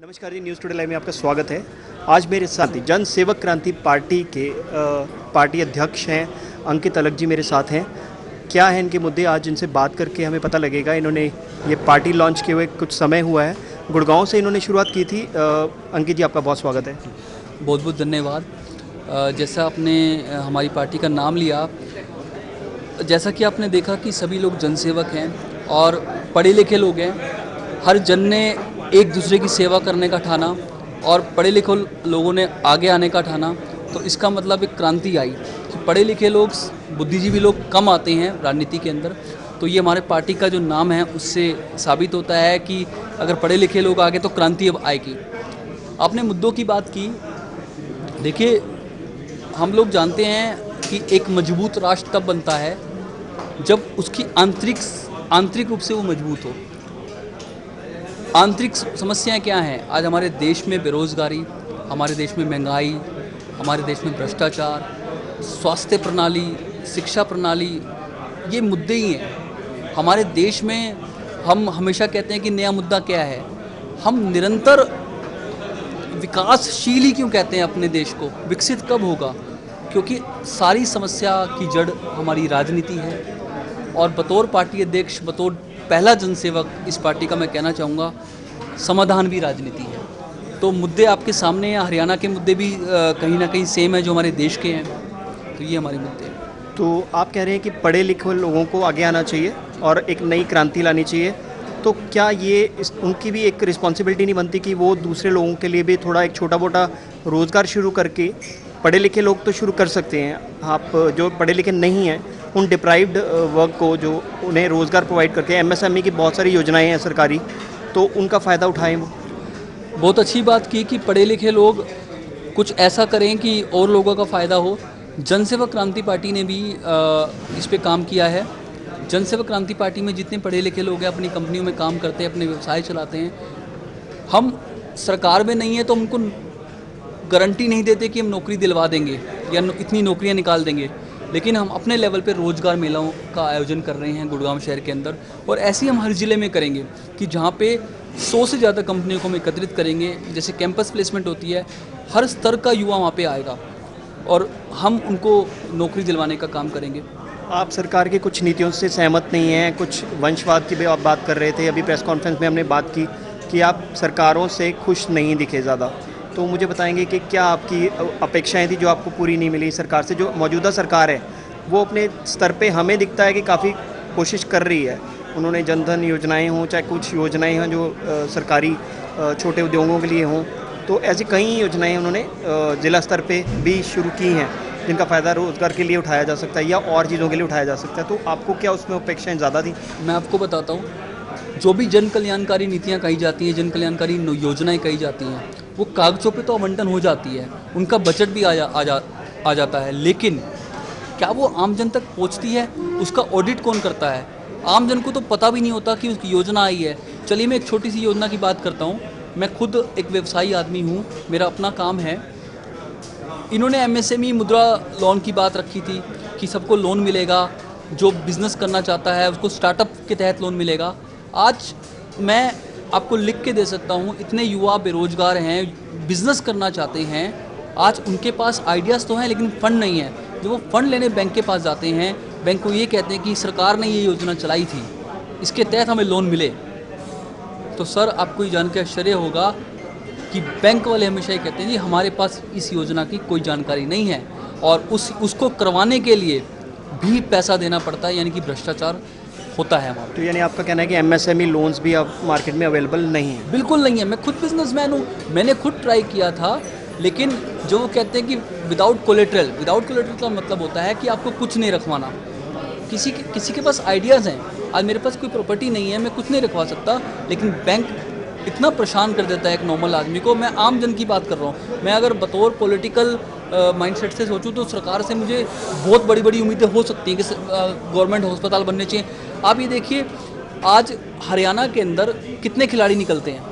नमस्कार जी, news today live में आपका स्वागत है। आज मेरे साथ जन सेवक क्रांति पार्टी के पार्टी अध्यक्ष हैं अंकित अलग जी मेरे साथ हैं। क्या है इनके मुद्दे, आज इनसे बात करके हमें पता लगेगा। इन्होंने ये पार्टी लॉन्च किए हुए कुछ समय हुआ है, गुड़गांव से इन्होंने शुरुआत की थी। अंकित जी, आपका बहुत स्वागत है। बहुत बहुत धन्यवाद। जैसा आपने हमारी पार्टी का नाम लिया, जैसा कि आपने देखा कि सभी लोग जनसेवक हैं और पढ़े लिखे लोग हैं। हर जन ने एक दूसरे की सेवा करने का ठाना और पढ़े लिखे लोगों ने आगे आने का ठाना, तो इसका मतलब एक क्रांति आई कि पढ़े लिखे लोग, बुद्धिजीवी लोग कम आते हैं राजनीति के अंदर। तो ये हमारे पार्टी का जो नाम है उससे साबित होता है कि अगर पढ़े लिखे लोग आगे तो क्रांति अब आएगी। आपने मुद्दों की बात की। देखिए, हम लोग जानते हैं कि एक मजबूत राष्ट्र तब बनता है जब उसकी आंतरिक रूप से वो मजबूत हो। आंतरिक समस्याएं क्या हैं? आज हमारे देश में बेरोजगारी, हमारे देश में महंगाई, हमारे देश में भ्रष्टाचार, स्वास्थ्य प्रणाली, शिक्षा प्रणाली, ये मुद्दे ही हैं हमारे देश में। हम हमेशा कहते हैं कि नया मुद्दा क्या है। हम निरंतर विकासशील ही क्यों कहते हैं अपने देश को? विकसित कब होगा? क्योंकि सारी समस्या की जड़ हमारी राजनीति है। और बतौर पार्टी अध्यक्ष, बतौर पहला जनसेवक इस पार्टी का मैं कहना चाहूँगा, समाधान भी राजनीति है। तो मुद्दे आपके सामने हैं। हरियाणा के मुद्दे भी कहीं ना कहीं सेम है जो हमारे देश के हैं। तो ये हमारे मुद्दे हैं। तो आप कह रहे हैं कि पढ़े लिखे लोगों को आगे आना चाहिए और एक नई क्रांति लानी चाहिए। तो क्या ये उनकी भी एक रिस्पॉन्सिबिलिटी नहीं बनती कि वो दूसरे लोगों के लिए भी थोड़ा एक छोटा मोटा रोज़गार शुरू करके, पढ़े लिखे लोग तो शुरू कर सकते हैं, आप जो पढ़े लिखे नहीं हैं उन डिप्राइव्ड वर्क को, जो उन्हें रोज़गार प्रोवाइड करके, एमएसएमई की बहुत सारी योजनाएं हैं सरकारी, तो उनका फ़ायदा उठाएं वो। बहुत अच्छी बात की कि पढ़े लिखे लोग कुछ ऐसा करें कि और लोगों का फ़ायदा हो। जनसेवक क्रांति पार्टी ने भी इस पे काम किया है। जनसेवक क्रांति पार्टी में जितने पढ़े लिखे लोग हैं अपनी कंपनियों में काम करते हैं, अपने व्यवसाय चलाते हैं। हम सरकार में नहीं है तो उनको गारंटी नहीं देते कि हम नौकरी दिलवा देंगे या इतनी नौकरियां निकाल देंगे, लेकिन हम अपने लेवल पे रोज़गार मेलों का आयोजन कर रहे हैं गुड़गांव शहर के अंदर। और ऐसे ही हम हर ज़िले में करेंगे कि जहाँ पे 100 से ज़्यादा कंपनियों को हम एकत्रित करेंगे। जैसे कैंपस प्लेसमेंट होती है, हर स्तर का युवा वहाँ पे आएगा और हम उनको नौकरी दिलवाने का काम करेंगे। आप सरकार की कुछ नीतियों से सहमत नहीं हैं, कुछ वंशवाद की भी आप बात कर रहे थे। अभी प्रेस कॉन्फ्रेंस में हमने बात की कि आप सरकारों से खुश नहीं दिखे ज़्यादा। तो मुझे बताएंगे कि क्या आपकी अपेक्षाएं थी जो आपको पूरी नहीं मिली सरकार से? जो मौजूदा सरकार है वो अपने स्तर पे हमें दिखता है कि काफ़ी कोशिश कर रही है। उन्होंने जनधन योजनाएं हों, चाहे कुछ योजनाएं हों जो सरकारी छोटे उद्योगों के लिए हों, तो ऐसी कई योजनाएं उन्होंने ज़िला स्तर पे भी शुरू की हैं जिनका फ़ायदा रोज़गार के लिए उठाया जा सकता है या और चीज़ों के लिए उठाया जा सकता है। तो आपको क्या उसमें अपेक्षाएँ ज़्यादा थी? मैं आपको बताता हूँ, जो भी जन कल्याणकारी नीतियाँ कही जाती हैं, जन कल्याणकारी योजनाएं कही जाती हैं, वो कागज़ों पे तो आवंटन हो जाती है, उनका बजट भी आ जाता है, लेकिन क्या वो आम जन तक पहुंचती है? उसका ऑडिट कौन करता है? आम जन को तो पता भी नहीं होता कि उसकी योजना आई है। चलिए मैं एक छोटी सी योजना की बात करता हूँ। मैं खुद एक व्यवसायी आदमी हूँ, मेरा अपना काम है। इन्होंने एमएसएमई मुद्रा लोन की बात रखी थी कि सबको लोन मिलेगा, जो बिज़नेस करना चाहता है उसको स्टार्टअप के तहत लोन मिलेगा। आज मैं आपको लिख के दे सकता हूँ, इतने युवा बेरोजगार हैं, बिज़नेस करना चाहते हैं। आज उनके पास आइडियाज़ तो हैं लेकिन फ़ंड नहीं है। जब वो फ़ंड लेने बैंक के पास जाते हैं, बैंक को ये कहते हैं कि सरकार ने ये योजना चलाई थी, इसके तहत हमें लोन मिले। तो सर, आपको ये जान के आश्चर्य होगा कि बैंक वाले हमेशा ये कहते हैं जी हमारे पास इस योजना की कोई जानकारी नहीं है, और उसको करवाने के लिए भी पैसा देना पड़ता है, यानी कि भ्रष्टाचार होता है हमारा। तो यानी आपका कहना है कि एमएसएमई लोन्स भी अब मार्केट में अवेलेबल नहीं है? बिल्कुल नहीं है। मैं खुद बिजनेसमैन हूँ, मैंने खुद ट्राई किया था, लेकिन जो वो कहते हैं कि विदाउट कोलेट्रल का मतलब होता है कि आपको कुछ नहीं रखवाना। किसी के पास आइडियाज़ हैं, आज मेरे पास कोई प्रॉपर्टी नहीं है, मैं कुछ नहीं रखवा सकता, लेकिन बैंक इतना परेशान कर देता है एक नॉर्मल आदमी को। मैं आम जन की बात कर रहा हूँ। मैं अगर बतौर पॉलिटिकल माइंडसेट से सोचूं तो सरकार से मुझे बहुत बड़ी बड़ी उम्मीदें हो सकती हैं कि गवर्नमेंट अस्पताल बनने चाहिए। आप ये देखिए, आज हरियाणा के अंदर कितने खिलाड़ी निकलते हैं।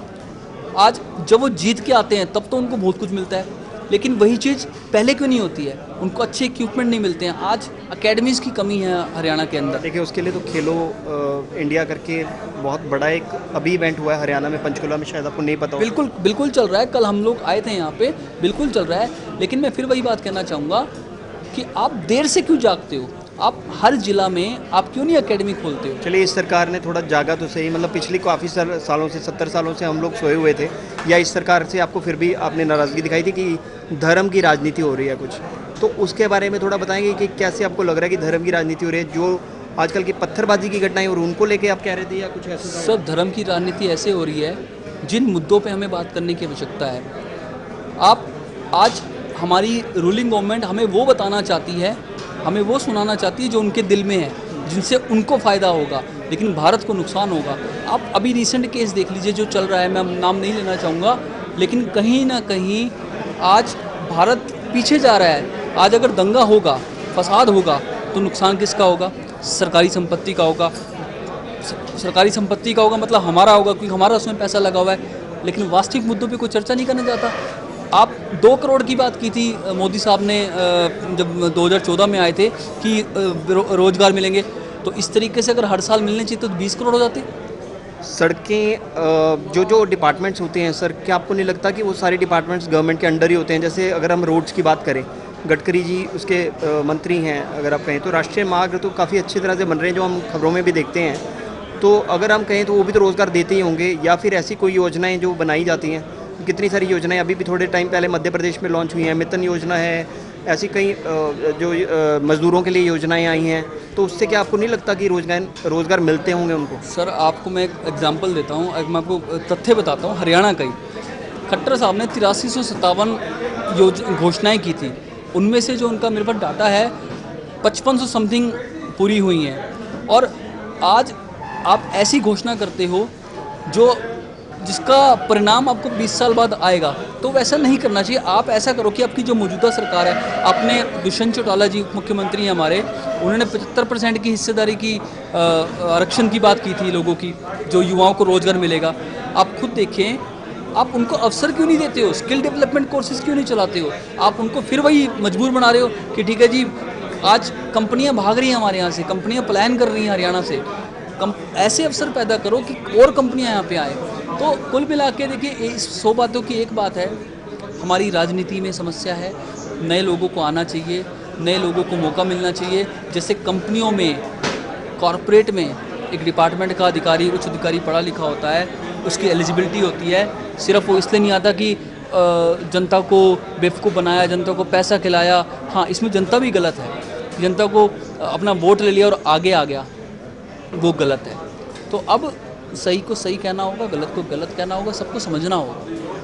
आज जब वो जीत के आते हैं तब तो उनको बहुत कुछ मिलता है, लेकिन वही चीज़ पहले क्यों नहीं होती है? उनको अच्छे इक्विपमेंट नहीं मिलते हैं। आज अकेडमीज़ की कमी है हरियाणा के अंदर। देखिए उसके लिए तो खेलो इंडिया करके बहुत बड़ा एक अभी इवेंट हुआ है हरियाणा में, पंचकुला में, शायद आपको नहीं पता हो। बिल्कुल बिल्कुल चल रहा है, कल हम लोग आए थे यहाँ पे, बिल्कुल चल रहा है। लेकिन मैं फिर वही बात कहना चाहूँगा कि आप देर से क्यों जागते हो? आप हर जिला में आप क्यों नहीं एकेडमी खोलते हो? चलिए इस सरकार ने थोड़ा जागा तो सही, मतलब पिछली काफ़ी सालों से 70 सालों से हम लोग सोए हुए थे, या इस सरकार से आपको फिर भी आपने नाराज़गी दिखाई थी कि धर्म की राजनीति हो रही है कुछ, तो उसके बारे में थोड़ा बताएंगे कि कैसे आपको लग रहा है कि धर्म की राजनीति हो रही है? जो आजकल की पत्थरबाजी की घटनाएं और उनको लेके आप कह रहे थे, या कुछ ऐसा? सब धर्म की राजनीति ऐसे हो रही है जिन मुद्दों पे हमें बात करने की आवश्यकता है। आप आज हमारी रूलिंग गवर्नमेंट हमें वो बताना चाहती है, हमें वो सुनाना चाहती है जो उनके दिल में है, जिनसे उनको फ़ायदा होगा लेकिन भारत को नुकसान होगा। आप अभी रिसेंट केस देख लीजिए जो चल रहा है, मैं नाम नहीं लेना चाहूँगा, लेकिन कहीं ना कहीं आज भारत पीछे जा रहा है। आज अगर दंगा होगा, फसाद होगा, तो नुकसान किसका होगा? सरकारी संपत्ति का होगा। सरकारी संपत्ति का होगा मतलब हमारा होगा, क्योंकि हमारा उसमें पैसा लगा हुआ है। लेकिन वास्तविक मुद्दों पे कोई चर्चा नहीं करना चाहता। आप 2 करोड़ की बात की थी मोदी साहब ने जब 2014 में आए थे कि रोज़गार मिलेंगे, तो इस तरीके से अगर हर साल मिलने चाहिए तो 20 करोड़ हो जाते। सड़कें जो डिपार्टमेंट्स होते हैं सर, क्या आपको नहीं लगता कि वो सारे डिपार्टमेंट्स गवर्नमेंट के अंडर ही होते हैं? जैसे अगर हम रोड्स की बात करें, गडकरी जी उसके मंत्री हैं, अगर आप कहें तो राष्ट्रीय मार्ग तो काफ़ी अच्छी तरह से बन रहे हैं, जो हम खबरों में भी देखते हैं। तो अगर हम कहें तो वो भी तो रोज़गार देते ही होंगे, या फिर ऐसी कोई योजनाएं जो बनाई जाती हैं? कितनी सारी योजनाएं अभी भी थोड़े टाइम पहले मध्य प्रदेश में लॉन्च हुई हैं, मितन योजना है, ऐसी कई जो मज़दूरों के लिए योजनाएं आई हैं, तो उससे क्या आपको नहीं लगता कि रोज़गार मिलते होंगे उनको? सर आपको मैं एक एग्जांपल देता हूँ, मैं आपको तथ्य बताता हूँ। हरियाणा का ही खट्टर साहब ने 8357 घोषणाएँ की थी, उनमें से जो उनका मेरे पास डाटा है 5500 समथिंग पूरी हुई हैं। और आज आप ऐसी घोषणा करते हो जो जिसका परिणाम आपको 20 साल बाद आएगा, तो वैसा नहीं करना चाहिए। आप ऐसा करो कि आपकी जो मौजूदा सरकार है, आपने दुष्यंत चौटाला जी मुख्यमंत्री हैं हमारे, उन्होंने 75% की हिस्सेदारी की आरक्षण की बात की थी लोगों की, जो युवाओं को रोज़गार मिलेगा। आप खुद देखें, आप उनको अवसर क्यों नहीं देते हो? स्किल डेवलपमेंट कोर्सेज क्यों नहीं चलाते हो? आप उनको फिर वही मजबूर बना रहे हो कि ठीक है जी, आज कंपनियां भाग रही हैं हमारे यहाँ से, कंपनियां पलायन कर रही हैं हरियाणा से। ऐसे अवसर पैदा करो कि और कंपनियां यहाँ पे आए। तो कुल मिला के देखिए, इस 100 बातों की एक बात है, हमारी राजनीति में समस्या है। नए लोगों को आना चाहिए, नए लोगों को मौका मिलना चाहिए। जैसे कंपनियों में, कॉरपोरेट में एक डिपार्टमेंट का अधिकारी, उच्च अधिकारी पढ़ा लिखा होता है, उसकी एलिजिबिलिटी होती है। सिर्फ वो इसलिए नहीं आता कि जनता को बेवकूफ़ बनाया, जनता को पैसा खिलाया। हाँ, इसमें जनता भी गलत है। जनता को अपना वोट ले लिया और आगे आ गया, वो गलत है। तो अब सही को सही कहना होगा, गलत को गलत कहना होगा, सबको समझना होगा।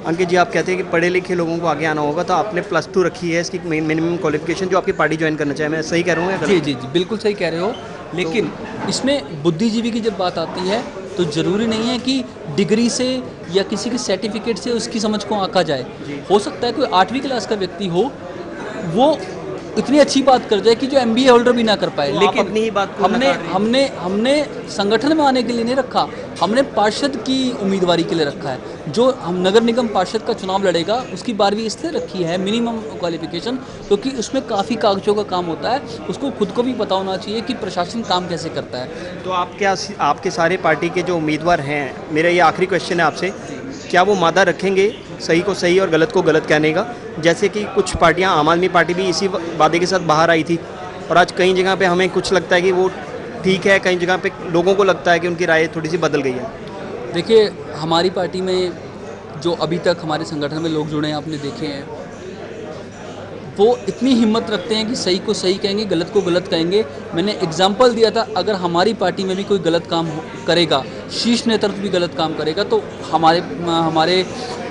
अंकित जी, आप कहते हैं कि पढ़े लिखे लोगों को आगे आना होगा, तो आपने +2 रखी है, इसकी मिनिमम क्वालिफिकेशन जो आपकी पार्टी ज्वाइन करना चाहे, मैं सही कह रहा हूँ या गलत? जी जी जी, बिल्कुल सही कह रहे हो। लेकिन इसमें बुद्धिजीवी की जब बात आती है तो ज़रूरी नहीं है कि डिग्री से या किसी के सर्टिफिकेट से उसकी समझ को आंका जाए। हो सकता है कोई 8वीं क्लास का व्यक्ति हो, वो इतनी अच्छी बात कर जाए कि जो MBA होल्डर भी ना कर पाए। तो लेकिन अपनी ही बात को हमने नकार रहे हैं। हमने हमने संगठन में आने के लिए नहीं रखा, हमने पार्षद की उम्मीदवारी के लिए रखा है। जो हम नगर निगम पार्षद का चुनाव लड़ेगा, उसकी 12वीं इसलिए रखी है मिनिमम क्वालिफिकेशन, क्योंकि उसमें काफ़ी कागजों का काम होता है। उसको खुद को भी पता होना चाहिए कि प्रशासन काम कैसे करता है। तो आपके सारे पार्टी के जो उम्मीदवार हैं, मेरा ये आखिरी क्वेश्चन है आपसे, क्या वो मादा रखेंगे सही को सही और गलत को गलत कहने का? जैसे कि कुछ पार्टियां, आम आदमी पार्टी भी इसी वादे के साथ बाहर आई थी, और आज कई जगह पे हमें कुछ लगता है कि वो ठीक है, कई जगह पे लोगों को लगता है कि उनकी राय थोड़ी सी बदल गई है। देखिए, हमारी पार्टी में जो अभी तक हमारे संगठन में लोग जुड़े हैं, आपने देखे हैं, वो इतनी हिम्मत रखते हैं कि सही को सही कहेंगे, गलत को गलत कहेंगे। मैंने एग्जाम्पल दिया था, अगर हमारी पार्टी में भी कोई गलत काम करेगा, शीर्ष नेतृत्व भी गलत काम करेगा, तो हमारे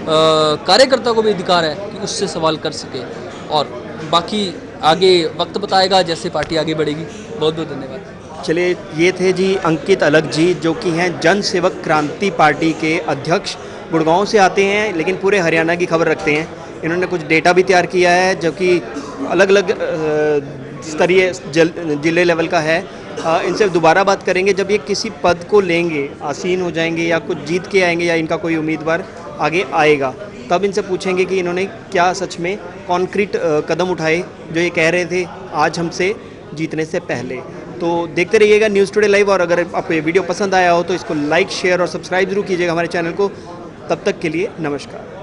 कार्यकर्ता को भी अधिकार है कि उससे सवाल कर सके। और बाकी आगे वक्त बताएगा जैसे पार्टी आगे बढ़ेगी। बहुत बहुत धन्यवाद। चलिए, ये थे जी अंकित अलग जी, जो कि हैं जन सेवक क्रांति पार्टी के अध्यक्ष। गुड़गांव से आते हैं, लेकिन पूरे हरियाणा की खबर रखते हैं। इन्होंने कुछ डेटा भी तैयार किया है, जो कि अलग अलग स्तरीय जिले लेवल का है। इनसे दोबारा बात करेंगे जब ये किसी पद को लेंगे, आसीन हो जाएंगे, या कुछ जीत के आएंगे, या इनका कोई उम्मीदवार आगे आएगा। तब इनसे पूछेंगे कि इन्होंने क्या सच में कॉन्क्रीट कदम उठाए जो ये कह रहे थे आज हमसे जीतने से पहले। तो देखते रहिएगा न्यूज़ टुडे लाइव, और अगर आपको ये वीडियो पसंद आया हो तो इसको लाइक, शेयर और सब्सक्राइब जरूर कीजिएगा हमारे चैनल को। तब तक के लिए नमस्कार।